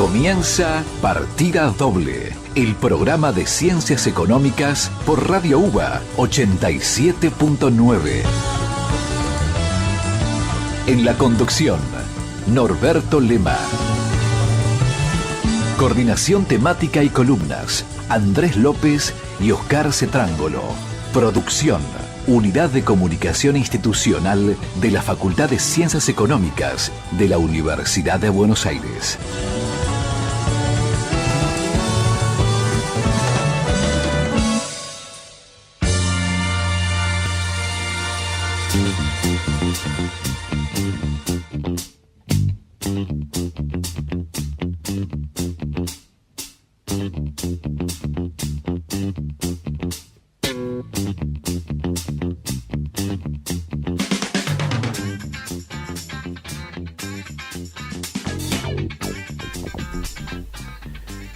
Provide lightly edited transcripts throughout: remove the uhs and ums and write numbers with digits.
Comienza Partida Doble, el programa de ciencias económicas por Radio UBA 87.9. En la conducción, Norberto Lema. Coordinación temática y columnas, Andrés López y Oscar Cetrángolo. Producción, Unidad de Comunicación Institucional de la Facultad de Ciencias Económicas de la Universidad de Buenos Aires.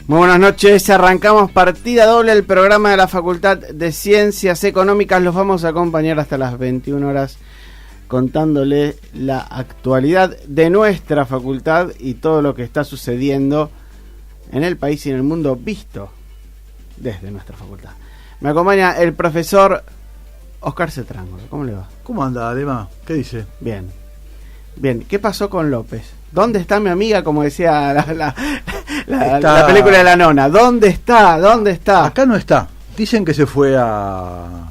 Muy buenas noches, arrancamos Partida Doble, el programa de la Facultad de Ciencias Económicas. Los vamos a acompañar hasta las 21 horas contándole la actualidad de nuestra facultad y todo lo que está sucediendo en el país y en el mundo visto desde nuestra facultad. Me acompaña el profesor Oscar Cetrángolo. ¿Cómo le va? ¿Cómo anda, Adema? ¿Qué dice? Bien. Bien, ¿qué pasó con López? ¿Dónde está mi amiga? Como decía la película de la nona. ¿Dónde está? ¿Dónde está? Acá no está. Dicen que se fue a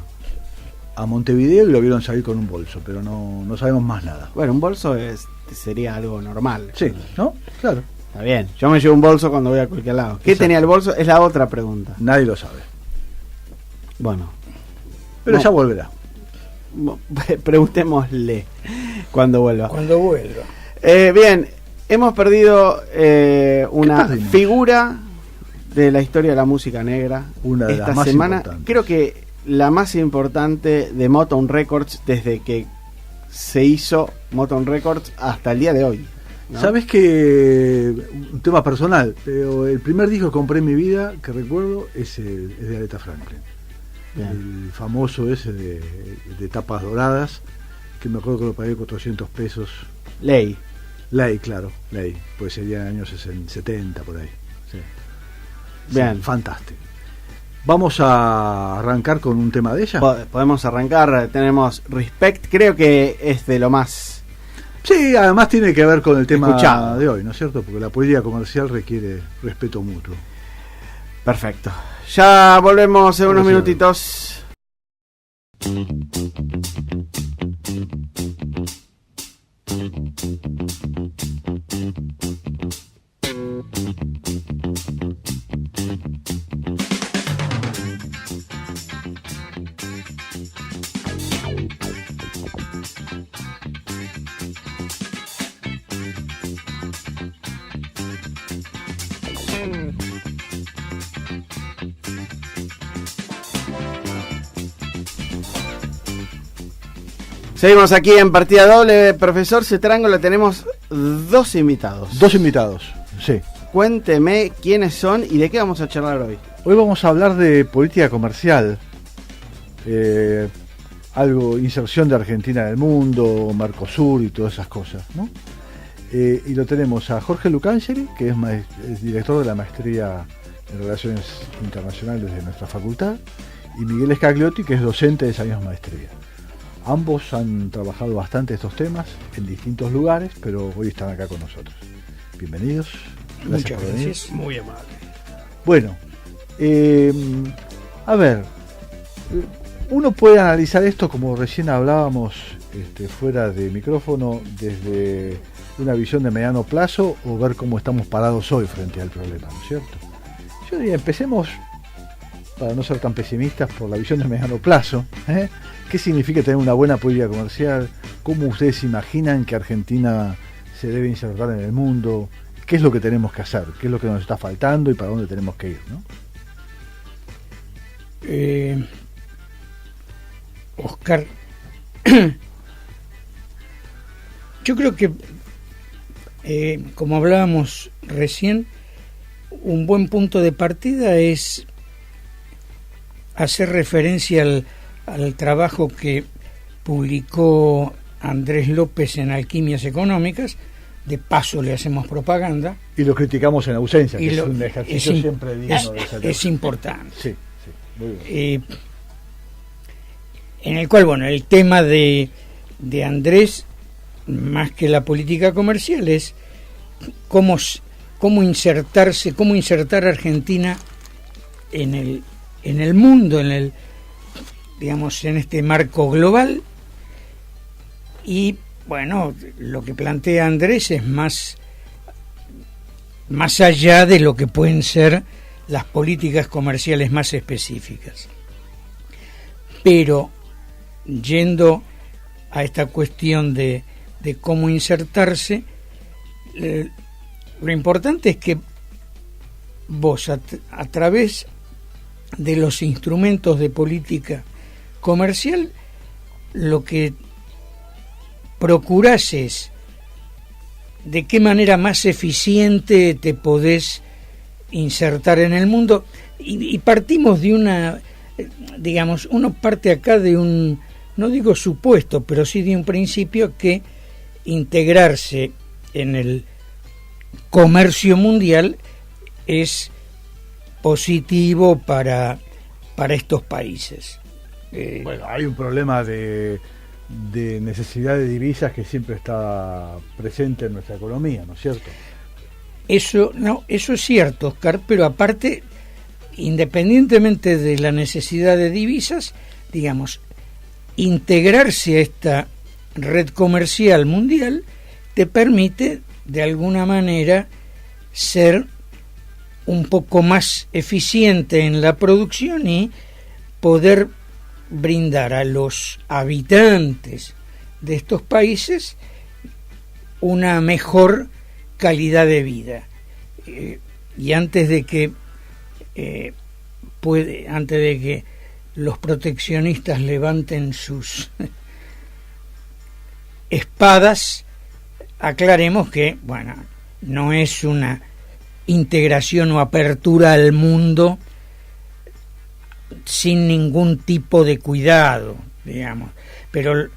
Montevideo y lo vieron salir con un bolso, pero no sabemos más nada. Bueno, un bolso sería algo normal. Sí, ¿no? Claro. Está bien. Yo me llevo un bolso cuando voy a cualquier lado. ¿Qué tenía el bolso? Es la otra pregunta. Nadie lo sabe. Bueno. Pero ya volverá. Preguntémosle cuando vuelva. Cuando vuelva. Bien, hemos perdido una figura de la historia de la música negra. Una de esta las más semana. Importantes. Creo que la más importante de Motown Records desde que se hizo Motown Records hasta el día de hoy, ¿no? Sabes que un tema personal, pero el primer disco que compré en mi vida que recuerdo es de Aretha Franklin. Bien. El famoso ese de tapas doradas, que me acuerdo que lo pagué 400 pesos. Ley, claro, Ley, pues sería en años 70 por ahí. Sí. Bien. Sí, fantástico. Vamos a arrancar con un tema de ella. Podemos arrancar, tenemos Respect, creo que es de lo más... Sí, además tiene que ver con el tema escuchado de hoy, ¿no es cierto? Porque la política comercial requiere respeto mutuo. Perfecto. Ya volvemos en unos minutitos. Seguimos aquí en Partida Doble. Profesor Cetrángolo, tenemos dos invitados. Dos invitados, sí. Cuénteme quiénes son y de qué vamos a charlar hoy. Hoy vamos a hablar de política comercial, inserción de Argentina en el mundo, Mercosur y todas esas cosas, ¿no? Y lo tenemos a Jorge Lucangeli, que es director de la maestría en Relaciones Internacionales de nuestra facultad, y Miguel Scagliotti, que es docente de esa misma maestría. Ambos han trabajado bastante estos temas en distintos lugares, pero hoy están acá con nosotros. Bienvenidos. Muchas gracias. Muy amable. Bueno, a ver, uno puede analizar esto, como recién hablábamos fuera de micrófono, desde una visión de mediano plazo o ver cómo estamos parados hoy frente al problema, ¿no es cierto? Yo diría, empecemos, para no ser tan pesimistas, por la visión de mediano plazo. ¿Qué significa tener una buena política comercial? ¿Cómo ustedes imaginan que Argentina se debe insertar en el mundo? ¿Qué es lo que tenemos que hacer? ¿Qué es lo que nos está faltando y para dónde tenemos que ir, ¿no? Oscar, yo creo que, como hablábamos recién, un buen punto de partida es hacer referencia al trabajo que publicó Andrés López en Alquimias Económicas, de paso le hacemos propaganda. Y lo criticamos en ausencia, que Es un ejercicio siempre digno de ser. Es importante. Sí, muy bien. En el cual, bueno, el tema de Andrés, más que la política comercial, es cómo insertar a Argentina en el mundo, digamos, en este marco global. Y bueno, lo que plantea Andrés es más allá de lo que pueden ser las políticas comerciales más específicas. Pero yendo a esta cuestión de cómo insertarse, lo importante es que vos a través de los instrumentos de política comercial lo que procurás es de qué manera más eficiente te podés insertar en el mundo, y partimos de una, digamos, uno parte acá de un, no digo supuesto, pero sí de un principio, que integrarse en el comercio mundial es positivo para estos países. Bueno, hay un problema de necesidad de divisas que siempre está presente en nuestra economía, ¿no es cierto? Eso es cierto, Oscar, pero aparte, independientemente de la necesidad de divisas, digamos, integrarse a esta red comercial mundial te permite de alguna manera ser un poco más eficiente en la producción y poder brindar a los habitantes de estos países una mejor calidad de vida. Y antes de que los proteccionistas levanten sus espadas, aclaremos que, bueno, no es una integración o apertura al mundo sin ningún tipo de cuidado, digamos, pero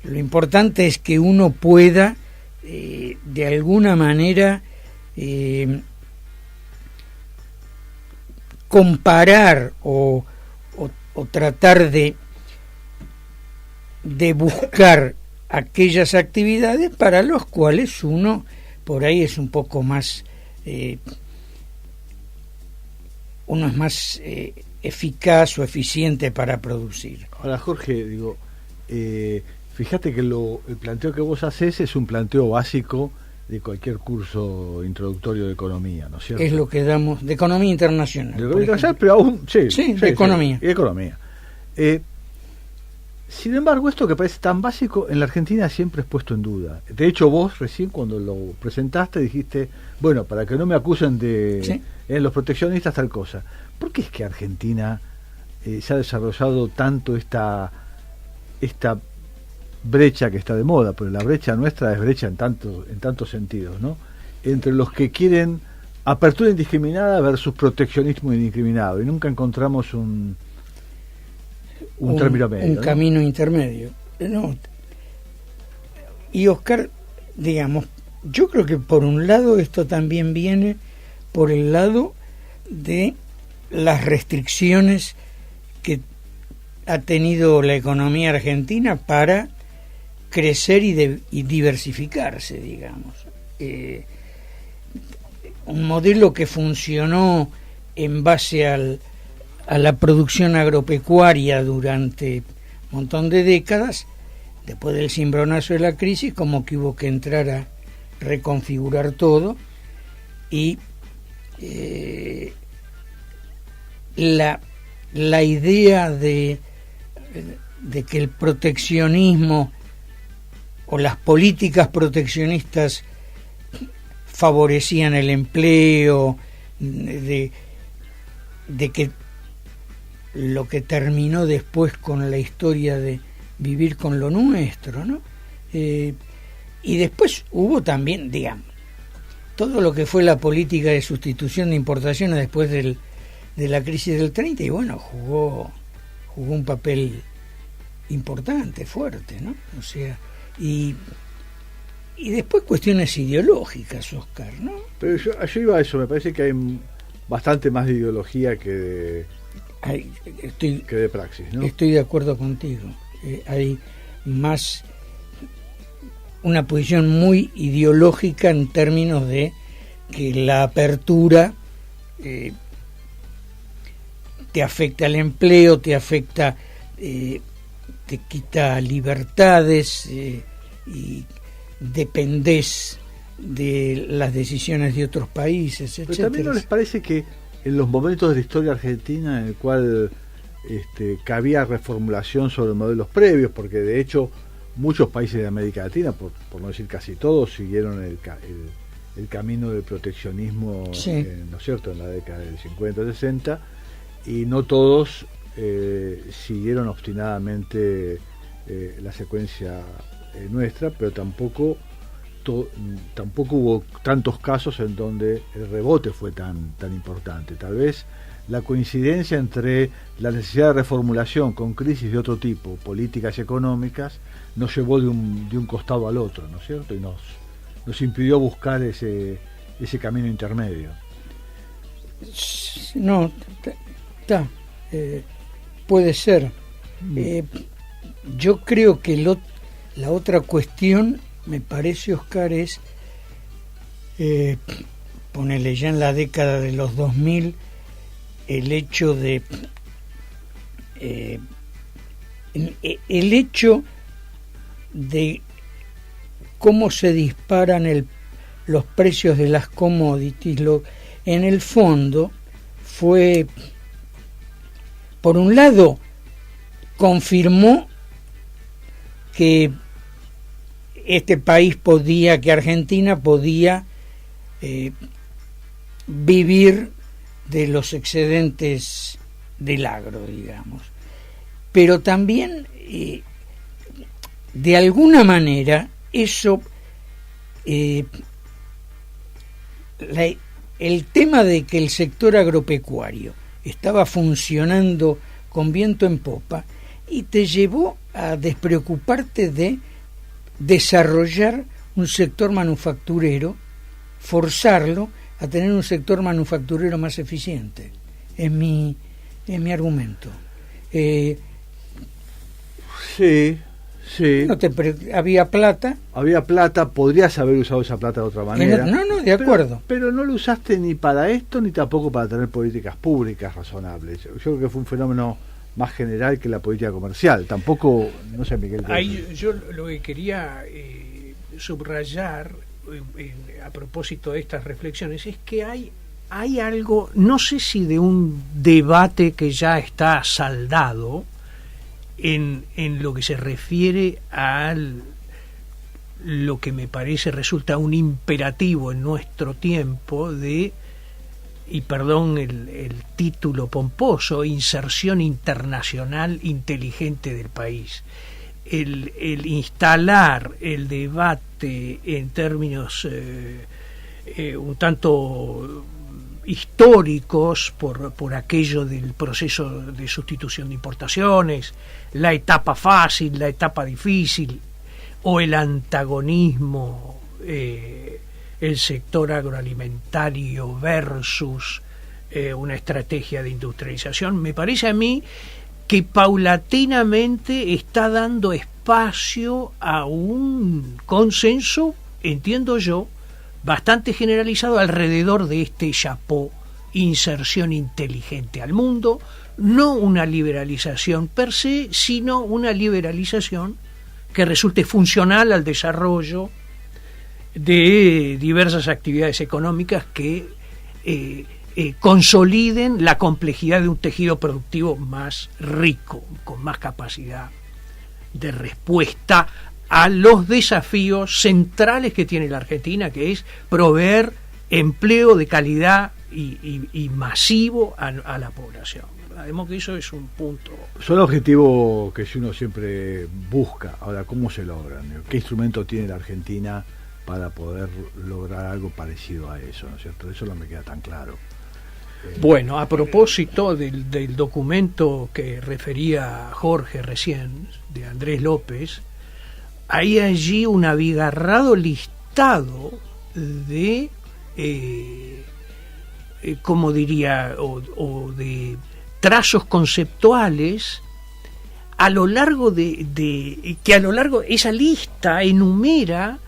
lo importante es que uno pueda de alguna manera comparar o tratar de buscar aquellas actividades para los cuales uno por ahí es un poco más uno es más eficaz o eficiente para producir. Ahora, Jorge, digo, fíjate que el planteo que vos haces es un planteo básico de cualquier curso introductorio de economía, ¿no es cierto? Es lo que damos de economía internacional. De economía internacional, pero aún sí, de economía. Sí, economía. Sin embargo, esto que parece tan básico en la Argentina siempre es puesto en duda. De hecho, vos recién cuando lo presentaste dijiste, bueno, para que no me acusen de los proteccionistas tal cosa. ¿Por qué es que Argentina se ha desarrollado tanto esta brecha que está de moda? Pero la brecha nuestra es brecha en tantos sentidos, ¿no? Entre los que quieren apertura indiscriminada versus proteccionismo indiscriminado, y nunca encontramos un término medio, un ¿no? Camino intermedio. No. Y Oscar, digamos, yo creo que por un lado esto también viene por el lado de las restricciones que ha tenido la economía argentina para crecer y diversificarse, digamos. Un modelo que funcionó en base a la producción agropecuaria durante un montón de décadas, después del cimbronazo de la crisis, como que hubo que entrar a reconfigurar todo, y la idea de que el proteccionismo o las políticas proteccionistas favorecían el empleo, de que lo que terminó después con la historia de vivir con lo nuestro, ¿no? Y después hubo también, digamos, todo lo que fue la política de sustitución de importaciones después de la crisis del 30, y bueno, jugó un papel importante, fuerte, ¿no? O sea, y Y después cuestiones ideológicas, Oscar, ¿no? Pero yo iba a eso, me parece que hay bastante más de ideología que de praxis, ¿no? Estoy de acuerdo contigo. Hay más una posición muy ideológica en términos de que la apertura te afecta al empleo, te afecta, te quita libertades y dependés de las decisiones de otros países, Pero etcétera. también ¿no les parece que en los momentos de la historia argentina en el cual cabía reformulación sobre modelos previos, porque de hecho muchos países de América Latina, por no decir casi todos, siguieron el camino del proteccionismo, sí, ¿no es cierto?, en la década del 50, 60, y no todos siguieron obstinadamente la secuencia nuestra, pero tampoco hubo tantos casos en donde el rebote fue tan importante. Tal vez la coincidencia entre la necesidad de reformulación con crisis de otro tipo, políticas y económicas, nos llevó de un costado al otro, ¿no es cierto? Y nos impidió buscar ese camino intermedio. No, puede ser. Yo creo que la otra cuestión, me parece, Oscar, es ponele ya en la década de los 2000, el hecho de cómo se disparan los precios de las commodities. En el fondo fue, por un lado, confirmó que que Argentina podía vivir de los excedentes del agro, digamos. Pero también, de alguna manera, eso, el tema de que el sector agropecuario estaba funcionando con viento en popa y te llevó a despreocuparte de desarrollar un sector manufacturero, forzarlo a tener un sector manufacturero más eficiente. Es mi argumento. Sí. Había plata. Había plata, podrías haber usado esa plata de otra manera. No, de acuerdo. Pero no lo usaste ni para esto, ni tampoco para tener políticas públicas razonables. Yo creo que fue un fenómeno más general que la política comercial. Tampoco, no sé, Miguel. Yo lo que quería subrayar a propósito de estas reflexiones es que hay algo, no sé si de un debate que ya está saldado en lo que se refiere a lo que me parece resulta un imperativo en nuestro tiempo de, y perdón el título pomposo, inserción internacional inteligente del país. El instalar el debate en términos un tanto históricos por aquello del proceso de sustitución de importaciones, la etapa fácil, la etapa difícil, o el antagonismo, el sector agroalimentario versus una estrategia de industrialización, me parece a mí que paulatinamente está dando espacio a un consenso, entiendo yo, bastante generalizado alrededor de este chapó, inserción inteligente al mundo, no una liberalización per se, sino una liberalización que resulte funcional al desarrollo de diversas actividades económicas que consoliden la complejidad de un tejido productivo más rico, con más capacidad de respuesta a los desafíos centrales que tiene la Argentina, que es proveer empleo de calidad y masivo a la población. Sabemos que eso es un punto. Son objetivos que uno siempre busca. Ahora, ¿cómo se logran? ¿Qué instrumento tiene la Argentina para poder lograr algo parecido a eso? ¿No es cierto? Eso no me queda tan claro. Bueno, a propósito del documento que refería Jorge recién, de Andrés López, hay allí un abigarrado listado de, ¿cómo diría?, o de trazos conceptuales a lo largo que a lo largo esa lista enumera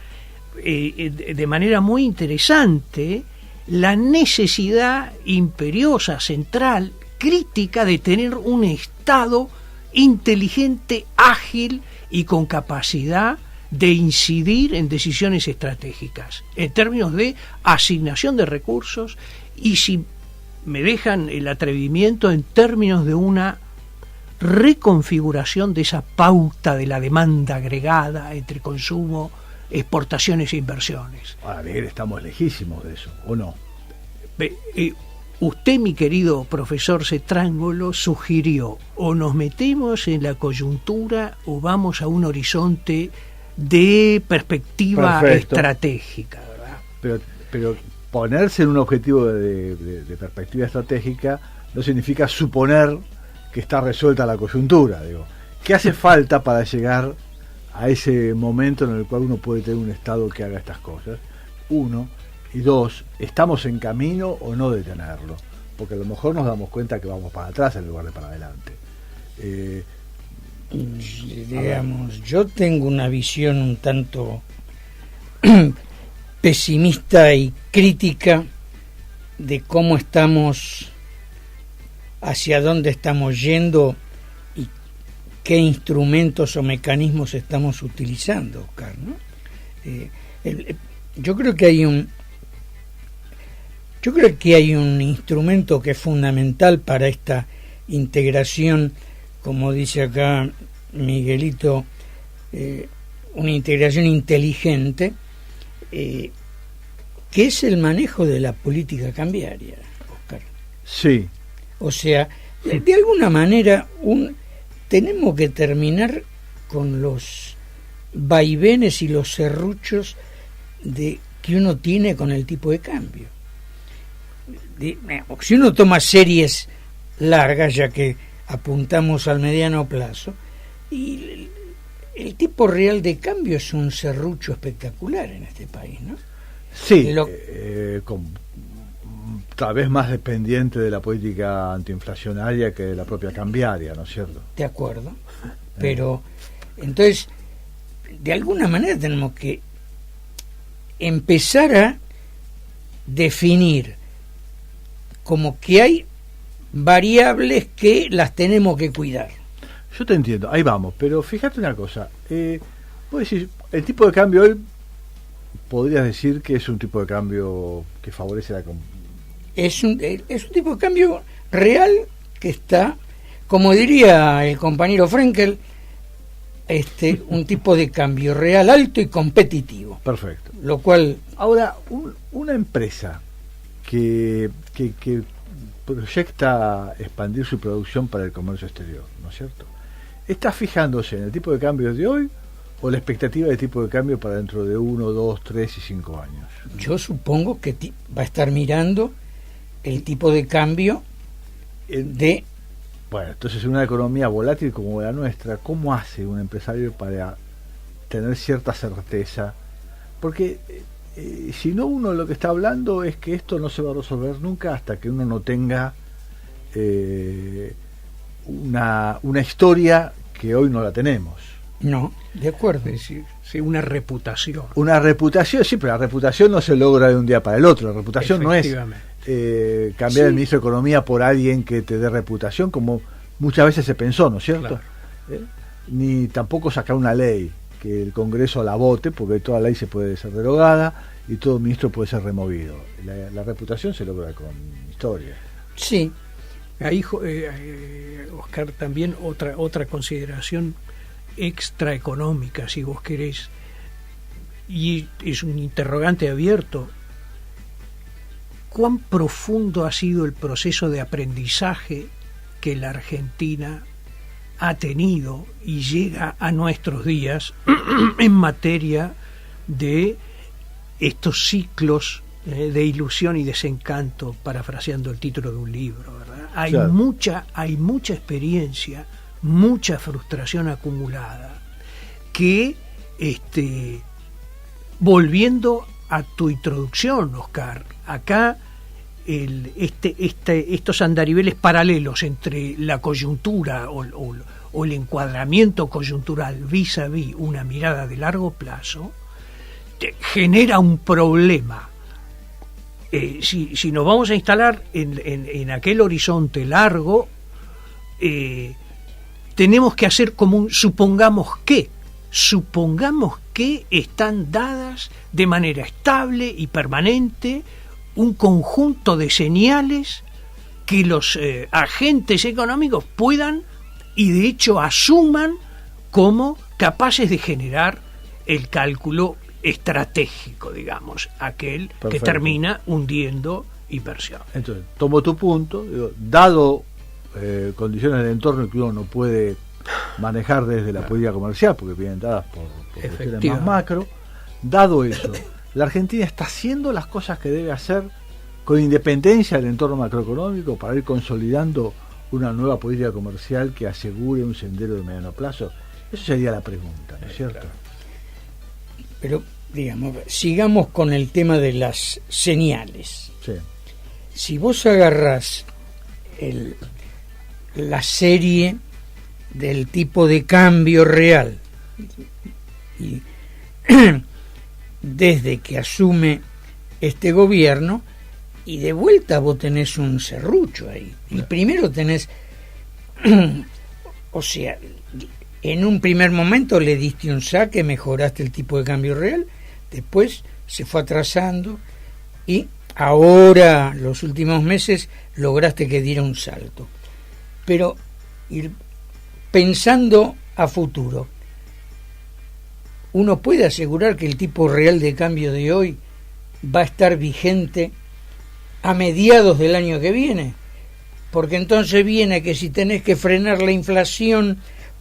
de manera muy interesante la necesidad imperiosa, central, crítica de tener un Estado inteligente, ágil y con capacidad de incidir en decisiones estratégicas, en términos de asignación de recursos y, si me dejan el atrevimiento, en términos de una reconfiguración de esa pauta de la demanda agregada entre consumo, exportaciones e inversiones. Ahora bien, estamos lejísimos de eso, ¿o no? Usted, mi querido profesor Cetrángolo, sugirió: o nos metemos en la coyuntura o vamos a un horizonte de perspectiva estratégica, ¿verdad? Pero ponerse en un objetivo de perspectiva estratégica no significa suponer que está resuelta la coyuntura. Digo, ¿qué hace falta para llegar a ese momento en el cual uno puede tener un Estado que haga estas cosas? Uno. Y dos, ¿estamos en camino o no de tenerlo? Porque a lo mejor nos damos cuenta que vamos para atrás en lugar de para adelante. Digamos, yo tengo una visión un tanto pesimista y crítica de cómo estamos, hacia dónde estamos yendo y qué instrumentos o mecanismos estamos utilizando, Oscar, ¿no? Yo creo que hay un instrumento que es fundamental para esta integración, como dice acá Miguelito, una integración inteligente, que es el manejo de la política cambiaria, Oscar. Sí. O sea, de alguna manera tenemos que terminar con los vaivenes y los serruchos que uno tiene con el tipo de cambio. Si uno toma series largas, ya que apuntamos al mediano plazo, y el tipo real de cambio es un serrucho espectacular en este país, ¿no? Sí, tal vez más dependiente de la política antiinflacionaria que de la propia cambiaria, ¿no es cierto? De acuerdo, pero entonces, de alguna manera tenemos que empezar a definir como que hay variables que las tenemos que cuidar. Yo te entiendo, ahí vamos, pero fíjate una cosa, vos decís, el tipo de cambio hoy, podrías decir que es un tipo de cambio que favorece la... Es un tipo de cambio real que está, como diría el compañero Frenkel, un tipo de cambio real, alto y competitivo. Perfecto. Lo cual... Ahora, una empresa que proyecta expandir su producción para el comercio exterior, ¿no es cierto? ¿Está fijándose en el tipo de cambio de hoy o la expectativa de tipo de cambio para dentro de 1, 2, 3 y 5 años? Yo supongo que va a estar mirando el tipo de cambio de... Bueno, entonces en una economía volátil como la nuestra, ¿cómo hace un empresario para tener cierta certeza? Porque si no, uno lo que está hablando es que esto no se va a resolver nunca hasta que uno no tenga una historia que hoy no la tenemos. No, de acuerdo. Es decir, sí, una reputación. Una reputación, sí, pero la reputación no se logra de un día para el otro. La reputación no es cambiar el ministro de Economía por alguien que te dé reputación, como muchas veces se pensó, ¿no es cierto? Claro. Ni tampoco sacar una ley que el Congreso la vote, porque toda ley se puede ser derogada y todo ministro puede ser removido. La reputación se logra con historia. Sí. Ahí, Oscar, también otra consideración extraeconómica, si vos querés, y es un interrogante abierto: ¿cuán profundo ha sido el proceso de aprendizaje que la Argentina ha tenido y llega a nuestros días en materia de estos ciclos de ilusión y desencanto, parafraseando el título de un libro, ¿verdad? Hay mucha experiencia, mucha frustración acumulada que volviendo a tu introducción, Oscar, acá estos andariveles paralelos entre la coyuntura o el encuadramiento coyuntural vis a vis una mirada de largo plazo genera un problema. Si nos vamos a instalar en aquel horizonte largo, tenemos que hacer como supongamos que están dadas de manera estable y permanente un conjunto de señales que los agentes económicos puedan y de hecho asuman como capaces de generar el cálculo estratégico, digamos, aquel Perfecto. que termina hundiendo inversiones. Entonces, tomo tu punto, dado condiciones del entorno que uno no puede manejar desde la política comercial, porque vienen dadas por cuestiones más macro, dado eso, la Argentina está haciendo las cosas que debe hacer con independencia del entorno macroeconómico para ir consolidando una nueva política comercial que asegure un sendero de mediano plazo. Eso sería la pregunta, ¿no es cierto? Pero, digamos, sigamos con el tema de las señales. Sí. Si vos agarrás la serie del tipo de cambio real y desde que asume este gobierno, y de vuelta vos tenés un serrucho ahí. Y primero tenés, o sea, en un primer momento le diste un saque, mejoraste el tipo de cambio real, después se fue atrasando y ahora, los últimos meses, lograste que diera un salto. Pero pensando a futuro, ¿uno puede asegurar que el tipo real de cambio de hoy va a estar vigente a mediados del año que viene? Porque entonces viene que si tenés que frenar la inflación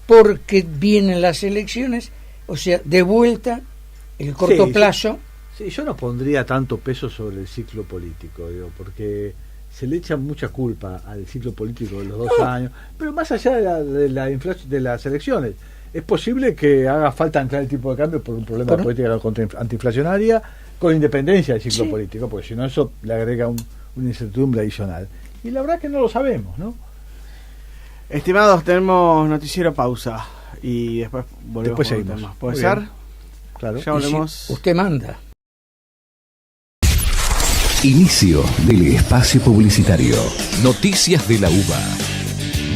porque vienen las elecciones, o sea, de vuelta el corto plazo. Sí, yo no pondría tanto peso sobre el ciclo político, porque se le echa mucha culpa al ciclo político de los 2 años, pero más allá de la inflación de las elecciones, es posible que haga falta anclar el tipo de cambio por un problema de política antiinflacionaria con independencia del ciclo político, porque si no eso le agrega una incertidumbre adicional. Y la verdad que no lo sabemos, ¿no? Estimados, tenemos noticiero pausa y después volvemos. Después seguimos. Temas. ¿Puede Muy ser? bien. Claro. Ya volvemos. Si usted manda. Inicio del espacio publicitario. Noticias de la UBA.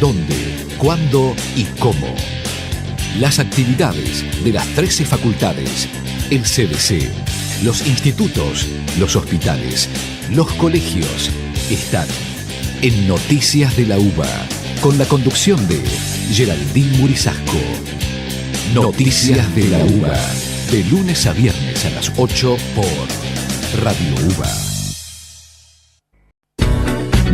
¿Dónde, cuándo y cómo? Las actividades de las 13 facultades, el CDC, los institutos, los hospitales, los colegios están en Noticias de la UBA, con la conducción de Geraldine Murisasco. Noticias de la UBA, de lunes a viernes a las 8 por Radio UBA.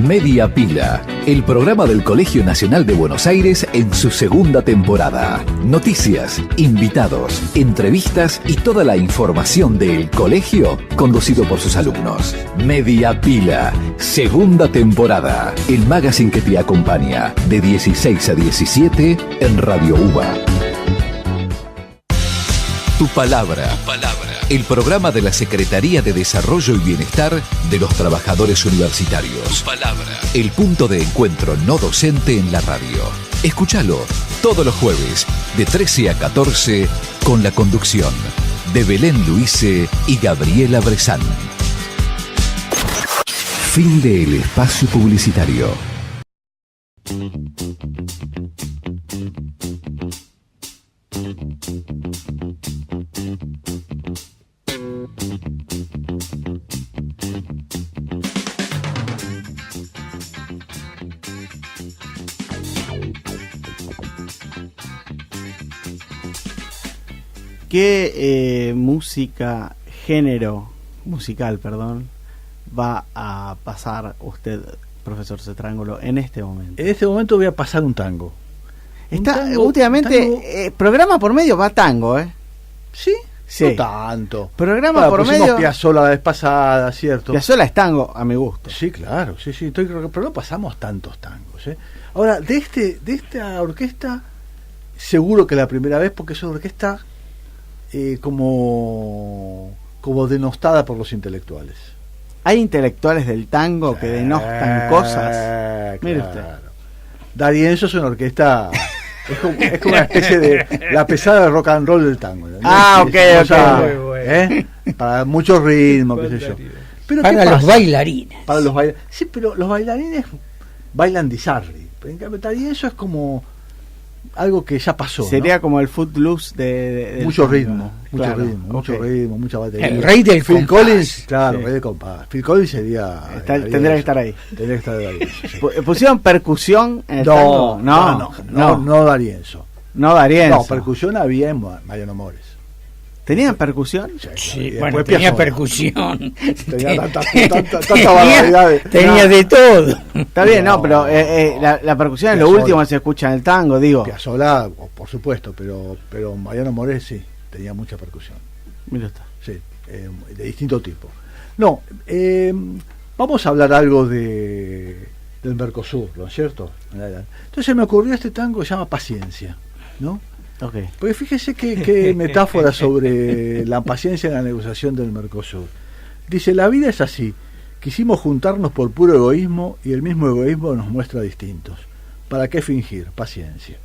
Media Pila, el programa del Colegio Nacional de Buenos Aires en su segunda temporada. Noticias, invitados, entrevistas y toda la información del colegio conducido por sus alumnos. Media Pila, segunda temporada. El magazine que te acompaña de 16 a 17 en Radio UBA. Tu palabra. El programa de la Secretaría de Desarrollo y Bienestar de los Trabajadores Universitarios. Tu palabra. El punto de encuentro no docente en la radio. Escúchalo todos los jueves de 13 a 14 con la conducción de Belén Luise y Gabriela Bresán. Fin del espacio publicitario. ¿Qué género musical, va a pasar usted, profesor Cetrángulo, en este momento? En este momento voy a pasar un tango. Últimamente, programa por medio va tango, ¿eh? ¿Sí? Sí. No tanto. Programa por medio. Piazzolla la vez pasada, ¿cierto? Piazzolla es tango, a mi gusto. Sí, claro, sí. Pero no pasamos tantos tangos, ¿eh? Ahora, de esta orquesta, seguro que la primera vez, porque es una orquesta como denostada por los intelectuales. Hay intelectuales del tango que denostan cosas. Mire usted. D'Arienzo es una orquesta, es como una especie de la pesada de rock and roll del tango. ¿No? Ok. Para mucho ritmo, qué sé yo. Pero para los bailarines. Para los bailarines. Sí, pero los bailarines bailan Di Sarri. Pero en cambio, D'Arienzo es como algo que ya pasó. Sería ¿no? como el footloose de mucho ritmo, claro, mucho ritmo, mucha batería. El rey del Phil compás. Collins, claro, Sí. rey del compás. Phil Collins sería. Tendría que estar ahí. Tendría que estar D'Arienzo. Sí. ¿Pusieron percusión en el tango? No D'Arienzo. No D'Arienzo. No, percusión había en Mariano Mores. ¿Tenían percusión? Sí, Y bueno, después tenía Piazzolla. percusión. Tenía tanta barbaridad. Tenía de todo. Está bien, no, pero la percusión es lo Piazzolla. último que se escucha en el tango, digo. Piazzolla, por supuesto, pero Mariano Mores sí, tenía mucha percusión. Mira usted. Sí, de distinto tipo. No, vamos a hablar algo del Mercosur, ¿no es cierto? Entonces me ocurrió este tango que se llama Paciencia, ¿no? Okay. Porque fíjese qué metáfora sobre la paciencia en la negociación del Mercosur. Dice, la vida es así, quisimos juntarnos por puro egoísmo y el mismo egoísmo nos muestra distintos. ¿Para qué fingir? Paciencia.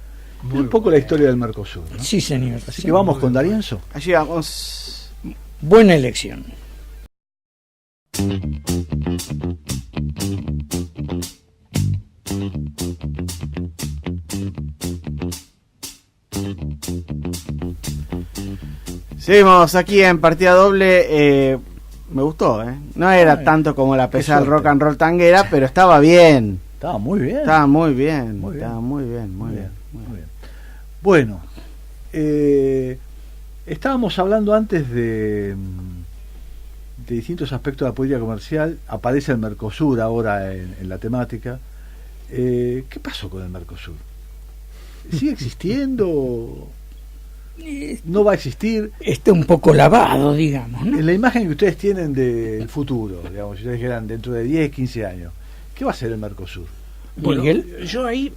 Es un poco la historia del Mercosur, ¿no? Sí, señor. Así Sí. que vamos con D'Arienzo. Allí vamos. Buena elección. Seguimos aquí en partida doble. Me gustó, ¿eh? No era tanto como la pesada del suerte. rock and roll tanguera, pero estaba bien. Estaba muy bien. Estaba muy bien. Muy bien. Estaba muy bien, muy bien. Muy bien. Bueno, estábamos hablando antes de distintos aspectos de la política comercial. Aparece el Mercosur ahora en la temática. ¿Qué pasó con el Mercosur? ¿Sigue existiendo? ¿No va a existir? Está un poco lavado, digamos, ¿no? En la imagen que ustedes tienen del futuro, digamos, si ustedes dijeran dentro de 10, 15 años, ¿qué va a ser el Mercosur? Bueno, Miguel. yo ahí,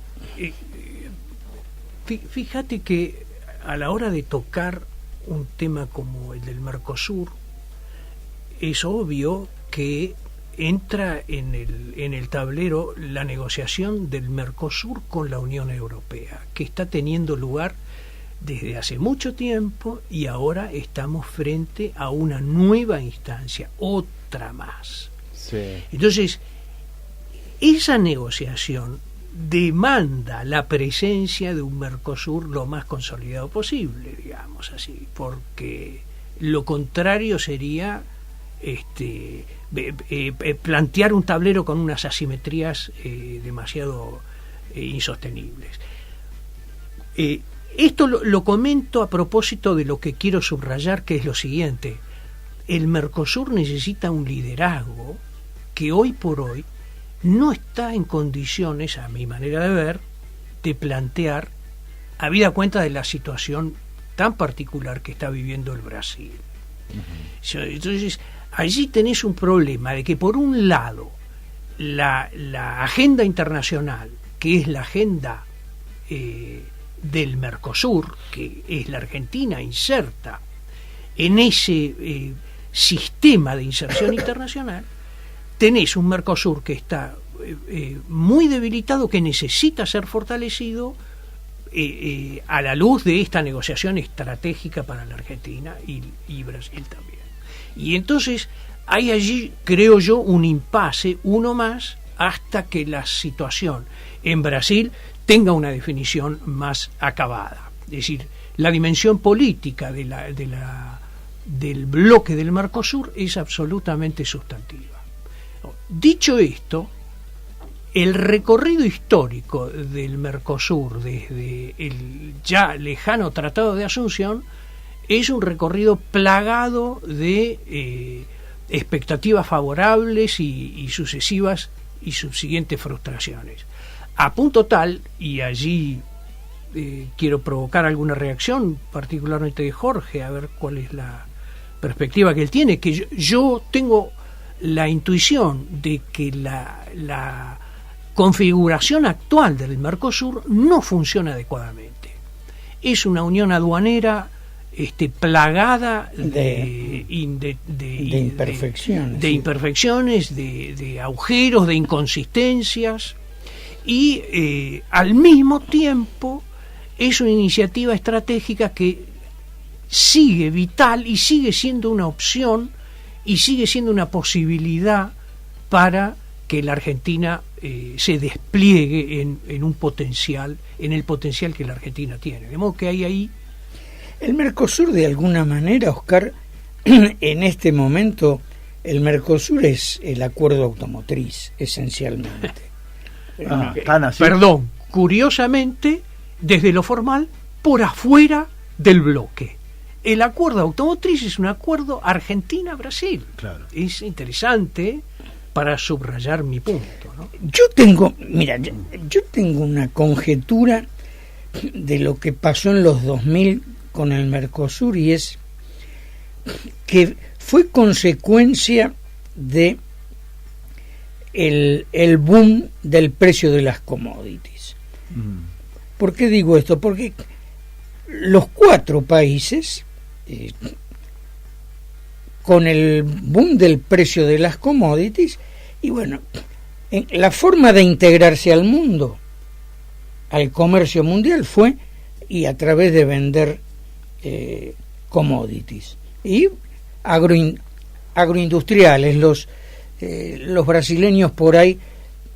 fíjate que a la hora de tocar un tema como el del Mercosur, es obvio que entra en el tablero la negociación del Mercosur con la Unión Europea, que está teniendo lugar desde hace mucho tiempo y ahora estamos frente a una nueva instancia, otra más. Sí. Entonces, esa negociación demanda la presencia de un Mercosur lo más consolidado posible, digamos así, porque lo contrario sería plantear un tablero con unas asimetrías demasiado insostenibles. Esto lo comento a propósito de lo que quiero subrayar, que es lo siguiente: el Mercosur necesita un liderazgo que hoy por hoy no está en condiciones, a mi manera de ver, de plantear, habida cuenta de la situación tan particular que está viviendo el Brasil. Entonces, allí tenés un problema de que, por un lado, la agenda internacional, que es la agenda del Mercosur, que es la Argentina inserta en ese sistema de inserción internacional, tenés un Mercosur que está muy debilitado, que necesita ser fortalecido a la luz de esta negociación estratégica para la Argentina y Brasil también. Y entonces hay allí, creo yo, un impasse, uno más, hasta que la situación en Brasil tenga una definición más acabada. Es decir, la dimensión política del bloque del Mercosur es absolutamente sustantiva. Dicho esto, el recorrido histórico del Mercosur desde el ya lejano Tratado de Asunción es un recorrido plagado de expectativas favorables y sucesivas y subsiguientes frustraciones. A punto tal, y allí quiero provocar alguna reacción, particularmente de Jorge, a ver cuál es la perspectiva que él tiene, que yo tengo la intuición de que la configuración actual del Mercosur no funciona adecuadamente. Es una unión aduanera plagada de imperfecciones, de imperfecciones, de agujeros, de inconsistencias, y al mismo tiempo es una iniciativa estratégica que sigue vital y sigue siendo una opción y sigue siendo una posibilidad para que la Argentina se despliegue en un potencial, en el potencial que la Argentina tiene. De modo que hay ahí... El Mercosur, de alguna manera, Oscar, en este momento, el Mercosur es el acuerdo automotriz, esencialmente. Tan así. Perdón, curiosamente, desde lo formal, por afuera del bloque. El acuerdo automotriz es un acuerdo Argentina-Brasil. Claro. Es interesante para subrayar mi punto, ¿no? Yo tengo una conjetura de lo que pasó en los 2000 con el Mercosur, y es que fue consecuencia de el boom del precio de las commodities. ¿Por qué digo esto? Porque los 4 países, con el boom del precio de las commodities, y bueno, la forma de integrarse al mundo, al comercio mundial, fue y a través de vender commodities y agroindustriales. Los brasileños por ahí,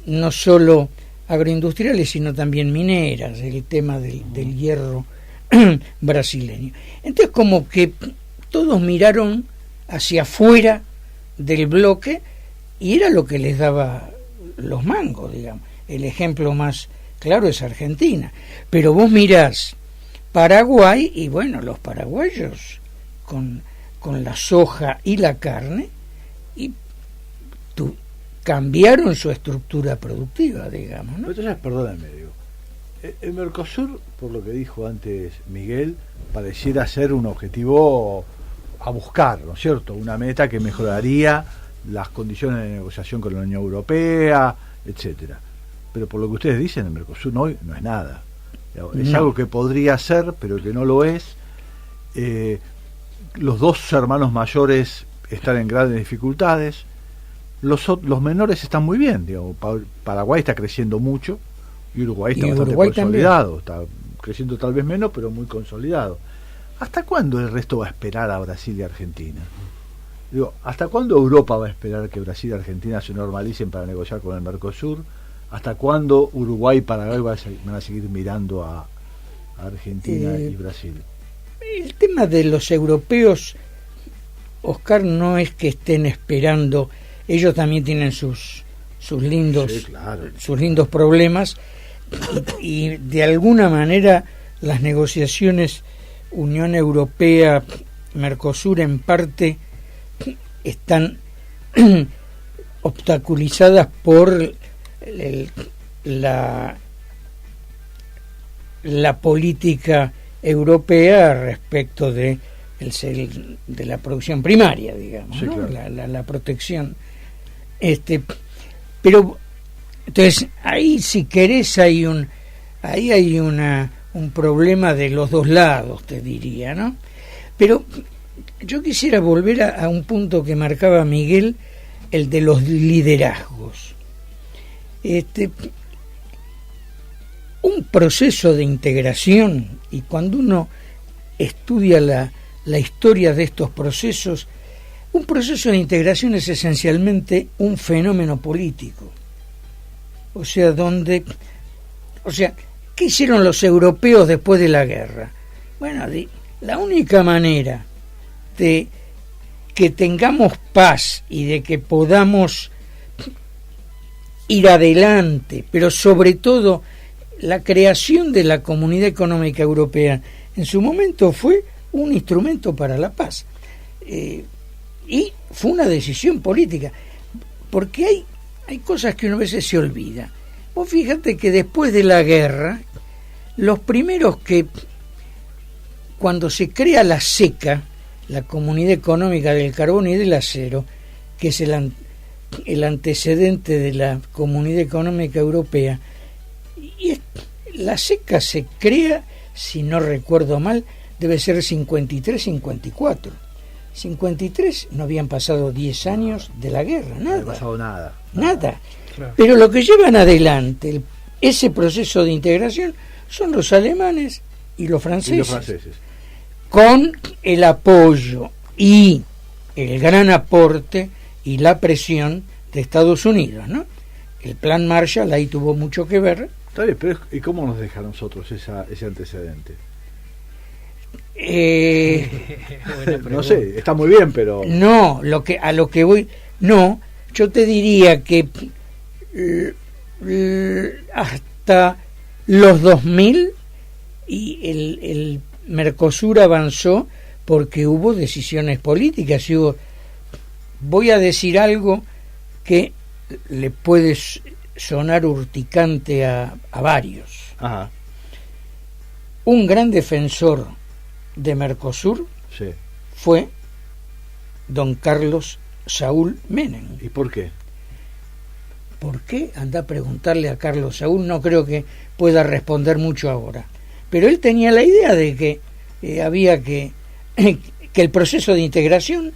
no solo agroindustriales, sino también mineras, el tema del hierro brasileño. Entonces, como que todos miraron hacia afuera del bloque y era lo que les daba los mangos, digamos. El ejemplo más claro es Argentina, pero vos mirás Paraguay y bueno, los paraguayos con la soja y la carne cambiaron su estructura productiva, digamos, ¿no? Entonces, perdóname, digo, el Mercosur, por lo que dijo antes Miguel, pareciera ser un objetivo a buscar, ¿no es cierto? Una meta que mejoraría las condiciones de negociación con la Unión Europea, etcétera. Pero por lo que ustedes dicen, el Mercosur hoy no es nada. Es algo que podría ser, pero que no lo es. Los 2 hermanos mayores están en grandes dificultades. Los menores están muy bien, digamos. Paraguay está creciendo mucho y Uruguay está bastante consolidado. Está creciendo tal vez menos, pero muy consolidado. ¿Hasta cuándo el resto va a esperar a Brasil y Argentina? Digo, ¿hasta cuándo Europa va a esperar que Brasil y Argentina se normalicen para negociar con el Mercosur? ¿Hasta cuándo Uruguay y Paraguay van a seguir mirando a Argentina y Brasil? El tema de los europeos, Oscar, no es que estén esperando. Ellos también tienen sus lindos, sí, claro, sus lindos problemas, y de alguna manera las negociaciones Unión Europea Mercosur en parte están obstaculizadas por la política europea respecto de la producción primaria, digamos, sí, ¿no? Claro. La protección. Pero entonces ahí, si querés, hay un problema de los 2 lados, te diría, ¿no? Pero yo quisiera volver a un punto que marcaba Miguel, el de los liderazgos. Un proceso de integración, y cuando uno estudia la historia de estos procesos, un proceso de integración es esencialmente un fenómeno político. O sea, ¿qué hicieron los europeos después de la guerra? Bueno, la única manera de que tengamos paz y de que podamos ir adelante, pero sobre todo la creación de la Comunidad Económica Europea en su momento fue un instrumento para la paz, y fue una decisión política, porque hay cosas que uno a veces se olvida. Vos fíjate que después de la guerra, los primeros que, cuando se crea la SECA, la Comunidad Económica del Carbón y del Acero, que es el antecedente de la Comunidad Económica Europea, y la SECA se crea, si no recuerdo mal, debe ser 53, 54. 53 no habían pasado 10 años de la guerra, No había nada. pasado nada. Nada. Claro. Pero lo que llevan adelante ese proceso de integración son los alemanes y los Y franceses, los franceses. con el apoyo y el gran aporte y la presión de Estados Unidos, ¿no? El plan Marshall ahí tuvo mucho que ver. Está bien, pero ¿y cómo nos deja a nosotros ese antecedente? Buena No pregunta. sé, está muy bien, pero... No, a lo que voy, no, yo te diría que hasta los 2000 y el Mercosur avanzó porque hubo decisiones políticas y voy a decir algo que le puede sonar urticante a varios. Ajá, Un gran defensor de Mercosur sí. fue don Carlos Saúl Menem. ¿Y por qué? ¿Por qué? Anda a preguntarle a Carlos Saúl, no creo que pueda responder mucho ahora. Pero él tenía la idea de que había que el proceso de integración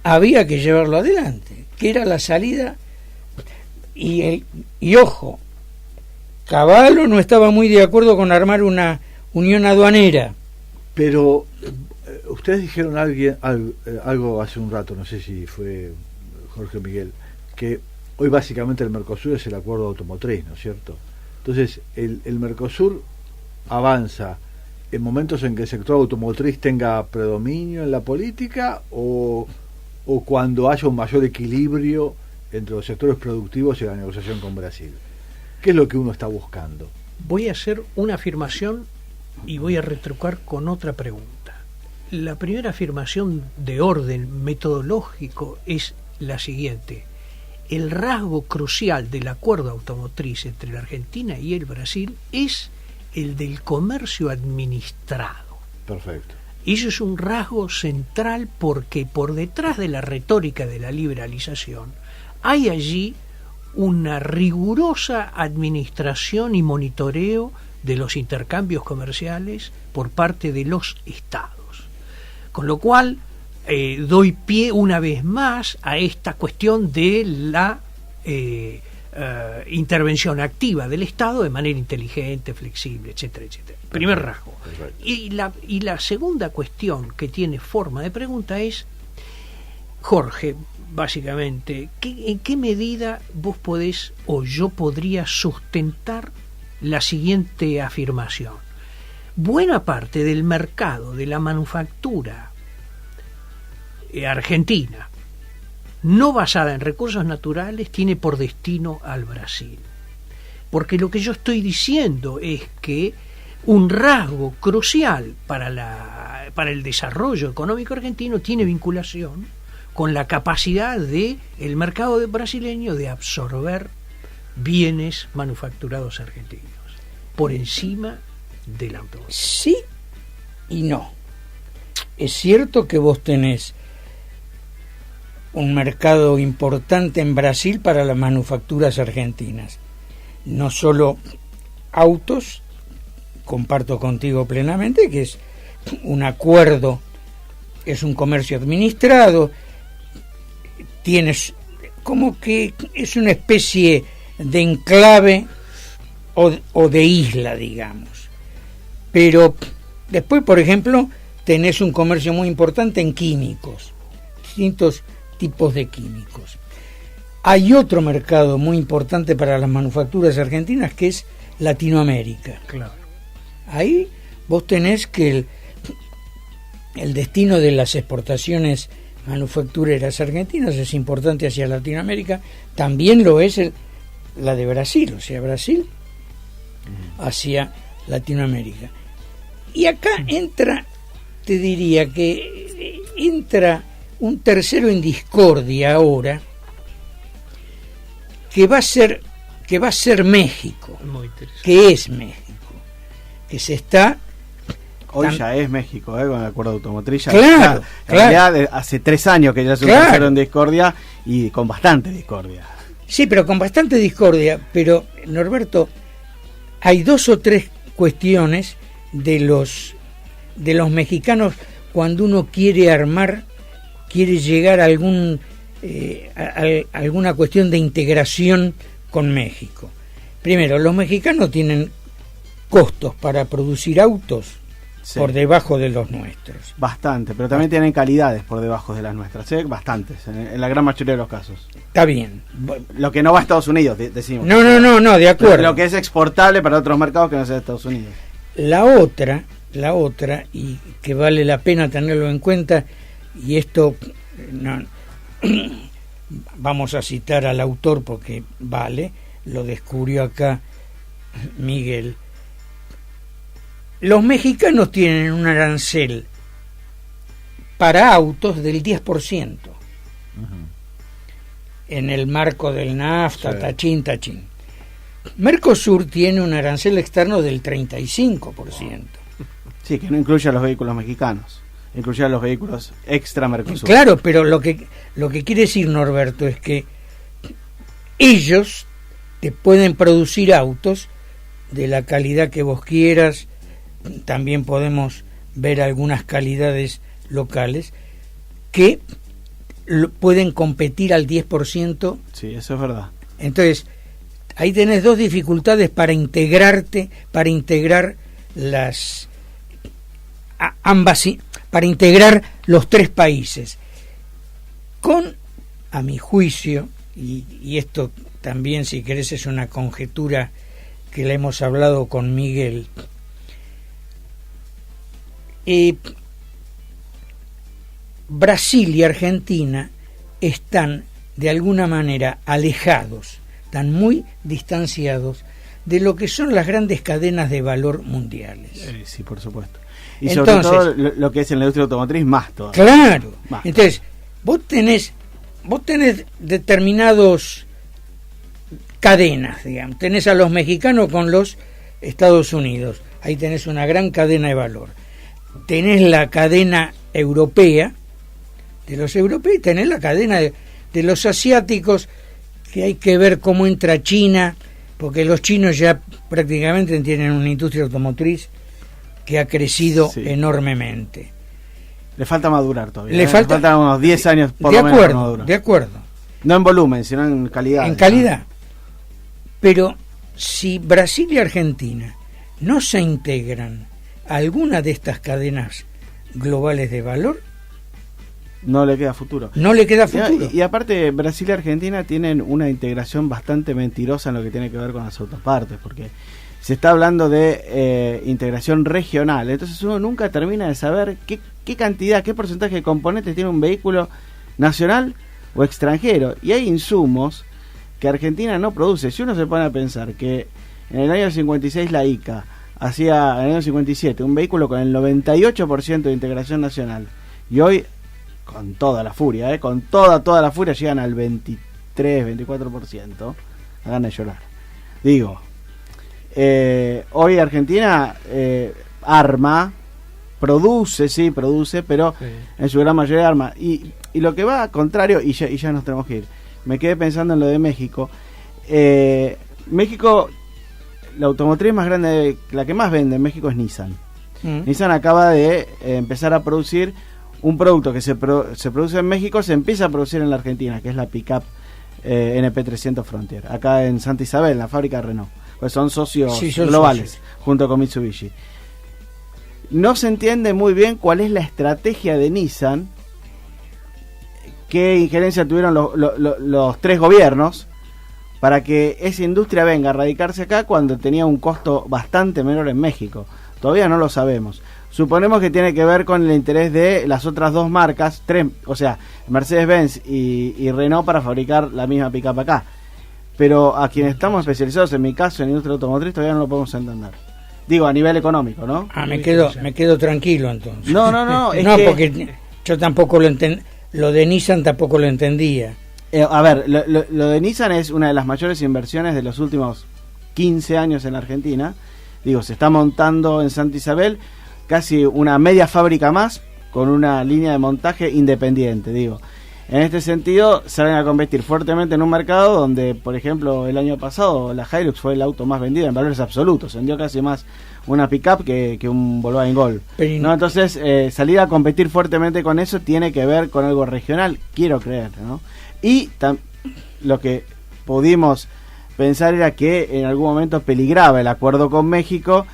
había que llevarlo adelante, que era la salida. Y ojo, Cavallo no estaba muy de acuerdo con armar una unión aduanera. Pero ustedes dijeron algo hace un rato, no sé si fue Jorge Miguel, que hoy básicamente el Mercosur es el acuerdo automotriz, ¿no es cierto? Entonces, el Mercosur avanza en momentos en que el sector automotriz tenga predominio en la política o cuando haya un mayor equilibrio entre los sectores productivos y la negociación con Brasil. ¿Qué es lo que uno está buscando? Voy a hacer una afirmación y voy a retrucar con otra pregunta. La primera afirmación de orden metodológico es la siguiente. El rasgo crucial del acuerdo automotriz entre la Argentina y el Brasil es el del comercio administrado. Perfecto. Y eso es un rasgo central porque por detrás de la retórica de la liberalización hay allí una rigurosa administración y monitoreo de los intercambios comerciales por parte de los estados. Con lo cual doy pie una vez más a esta cuestión de la intervención activa del Estado de manera inteligente, flexible, etcétera, etcétera. Primer rasgo. Perfecto. Y la segunda cuestión que tiene forma de pregunta es, Jorge, básicamente, ¿en qué medida vos podés o yo podría sustentar la siguiente afirmación? Buena parte del mercado de la manufactura argentina, no basada en recursos naturales, tiene por destino al Brasil. Porque lo que yo estoy diciendo es que un rasgo crucial para el desarrollo económico argentino tiene vinculación con la capacidad de el mercado brasileño de absorber bienes manufacturados argentinos por encima del automóvil. Sí y no. Es cierto que vos tenés un mercado importante en Brasil para las manufacturas argentinas. No solo autos, comparto contigo plenamente que es un acuerdo, es un comercio administrado, tienes como que es una especie de enclave o de isla, digamos. Pero después, por ejemplo, tenés un comercio muy importante en químicos, distintos tipos de químicos. Hay otro mercado muy importante para las manufacturas argentinas que es Latinoamérica. Claro. Ahí vos tenés que el destino de las exportaciones manufactureras argentinas es importante hacia Latinoamérica, también lo es la de Brasil, o sea, Brasil hacia Latinoamérica. Y acá entra, te diría que entra un tercero en discordia ahora, que va a ser México, Muy interesante. que es México, que se está... Hoy ya es México, con el acuerdo automotriz. Ya Claro, está. claro. En realidad, hace 3 años que ya se Claro. tercero en discordia y con bastante discordia. Sí, pero con bastante discordia. Pero, Norberto, hay 2 o 3 cuestiones de los de los mexicanos cuando uno quiere llegar a alguna cuestión de integración con México. Primero, los mexicanos tienen costos para producir autos por debajo de los nuestros. Bastante, pero también tienen calidades por debajo de las nuestras, ¿eh? Bastantes, en la gran mayoría de los casos. Está bien. Lo que no va a Estados Unidos, decimos. No, de acuerdo. Lo que es exportable para otros mercados que no sea Estados Unidos. La otra, y que vale la pena tenerlo en cuenta, y esto vamos a citar al autor porque vale, lo descubrió acá Miguel. Los mexicanos tienen un arancel para autos del 10%. En el marco del NAFTA, sí. Tachín. Mercosur tiene un arancel externo del 35%. Sí, que no incluye a los vehículos mexicanos, incluye a los vehículos extra Mercosur. Claro, pero lo que quiere decir Norberto es que ellos te pueden producir autos de la calidad que vos quieras. También podemos ver algunas calidades locales que pueden competir al 10%. Sí, eso es verdad. Entonces, ahí tenés dos dificultades para integrar para integrar los tres países. A mi juicio, y esto también, si querés, es una conjetura que la hemos hablado con Miguel, Brasil y Argentina están de alguna manera alejados, están muy distanciados de lo que son las grandes cadenas de valor mundiales. Sí, por supuesto. Y entonces, sobre todo lo que es en la industria automotriz, más todavía. Claro. Entonces, vos tenés determinados cadenas, digamos. Tenés a los mexicanos con los Estados Unidos. Ahí tenés una gran cadena de valor. Tenés la cadena europea de los europeos y tenés la cadena de los asiáticos, que hay que ver cómo entra China, porque los chinos ya prácticamente tienen una industria automotriz que ha crecido enormemente. Le falta madurar todavía. Le faltan unos 10 años por lo menos para madurar. De acuerdo. No en volumen, sino en calidad. En calidad. Pero si Brasil y Argentina no se integran a alguna de estas cadenas globales de valor, no le queda futuro. Y aparte, Brasil y Argentina tienen una integración bastante mentirosa en lo que tiene que ver con las autopartes, porque se está hablando de integración regional, entonces uno nunca termina de saber qué cantidad, qué porcentaje de componentes tiene un vehículo nacional o extranjero, y hay insumos que Argentina no produce. Si uno se pone a pensar que en el año 56 la ICA hacía, en el año 57, un vehículo con el 98% de integración nacional, y hoy, con toda la furia, con toda la furia, llegan al 23, 24%, la gana de llorar. Digo, hoy Argentina produce, pero en su gran mayoría arma. Y lo que va contrario, y ya nos tenemos que ir, me quedé pensando en lo de México. México, la automotriz más grande, la que más vende en México es Nissan. Nissan acaba de empezar a producir un producto que se produce en México, se empieza a producir en la Argentina, que es la pickup NP300 Frontier, acá en Santa Isabel, en la fábrica de Renault. Pues son socios globales, junto con Mitsubishi. No se entiende muy bien cuál es la estrategia de Nissan, qué injerencia tuvieron los tres gobiernos para que esa industria venga a radicarse acá cuando tenía un costo bastante menor en México. Todavía no lo sabemos. Suponemos que tiene que ver con el interés de las otras dos marcas, o sea, Mercedes-Benz y Renault, para fabricar la misma pickup acá. Pero a quienes estamos especializados, en mi caso, en industria automotriz, todavía no lo podemos entender. Digo, a nivel económico, ¿no? Me quedo tranquilo entonces. No, porque yo tampoco lo entendí. Lo de Nissan tampoco lo entendía. A ver, lo de Nissan es una de las mayores inversiones de los últimos 15 años en la Argentina. Digo, se está montando en Santa Isabel casi una media fábrica más, con una línea de montaje independiente, digo. En este sentido, salen a competir fuertemente en un mercado donde, por ejemplo, el año pasado la Hilux fue el auto más vendido en valores absolutos, vendió casi más una pick-up que un Volkswagen Gol, ¿no? Entonces, salir a competir fuertemente con eso tiene que ver con algo regional, quiero creer, ¿no? Y lo que pudimos pensar era que en algún momento peligraba el acuerdo con México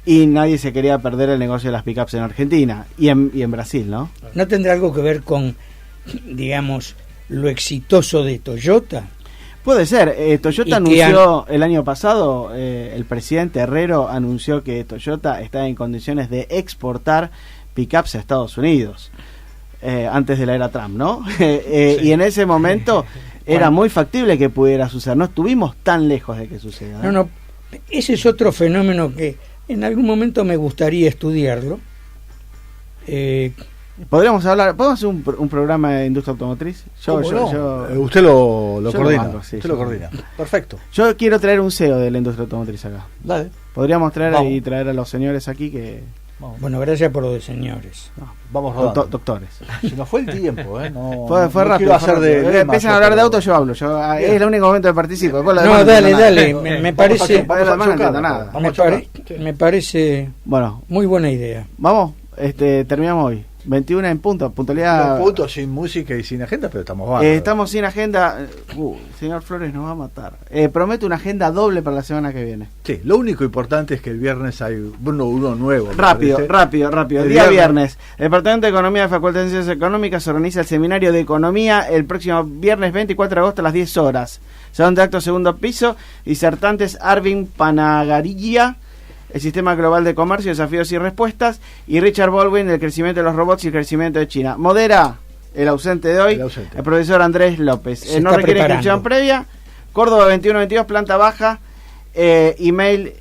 y nadie se quería perder el negocio de las pickups en Argentina y en Brasil, ¿no? ¿No tendrá algo que ver con, digamos, lo exitoso de Toyota? Puede ser. Toyota anunció el año pasado, el presidente Herrero anunció que Toyota está en condiciones de exportar pickups a Estados Unidos, antes de la era Trump, ¿no? Sí. Y en ese momento era muy factible que pudiera suceder. No estuvimos tan lejos de que suceda, ¿eh? No, ese es otro fenómeno que en algún momento me gustaría estudiarlo. ¿Podemos hacer un programa de industria automotriz? Usted lo coordina. Banco, sí, usted lo coordina. Perfecto. Yo quiero traer un CEO de la industria automotriz acá. Dale. Podríamos traer y traer a los señores aquí que... Bueno, gracias por lo de señores. No, vamos rodando. Doctores. Si no fue el tiempo, No, fue rápido. Empiezan a hablar de autos, yo hablo. Es el único momento que participo. No, dale. Me parece... Me parece... Bueno, muy buena idea. Vamos, terminamos hoy. 21 en punto, puntualidad. Los puntos sin música y sin agenda, pero estamos bárbaros. Estamos sin agenda. Señor Flores nos va a matar. Prometo una agenda doble para la semana que viene. Sí, lo único importante es que el viernes hay uno nuevo. Rápido. El día viernes. El Departamento de Economía de Facultad de Ciencias Económicas organiza el seminario de Economía el próximo viernes 24 de agosto a las 10 horas. Salón de actos segundo piso. Disertantes Arvin Panagarilla, el sistema global de comercio, desafíos y respuestas, y Richard Baldwin, el crecimiento de los robots y el crecimiento de China. Modera el ausente de hoy, el profesor Andrés López. No requiere inscripción previa. Córdoba 2122, planta baja, email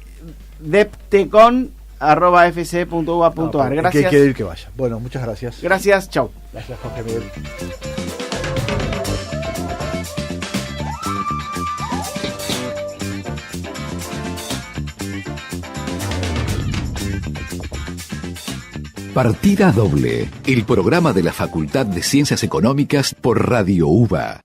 deptecon@fc.uba.ar. Gracias. Que quiere ir que vaya. Bueno, muchas gracias. Gracias, chau. Gracias, Jorge Miguel. Partida doble, el programa de la Facultad de Ciencias Económicas por Radio UBA.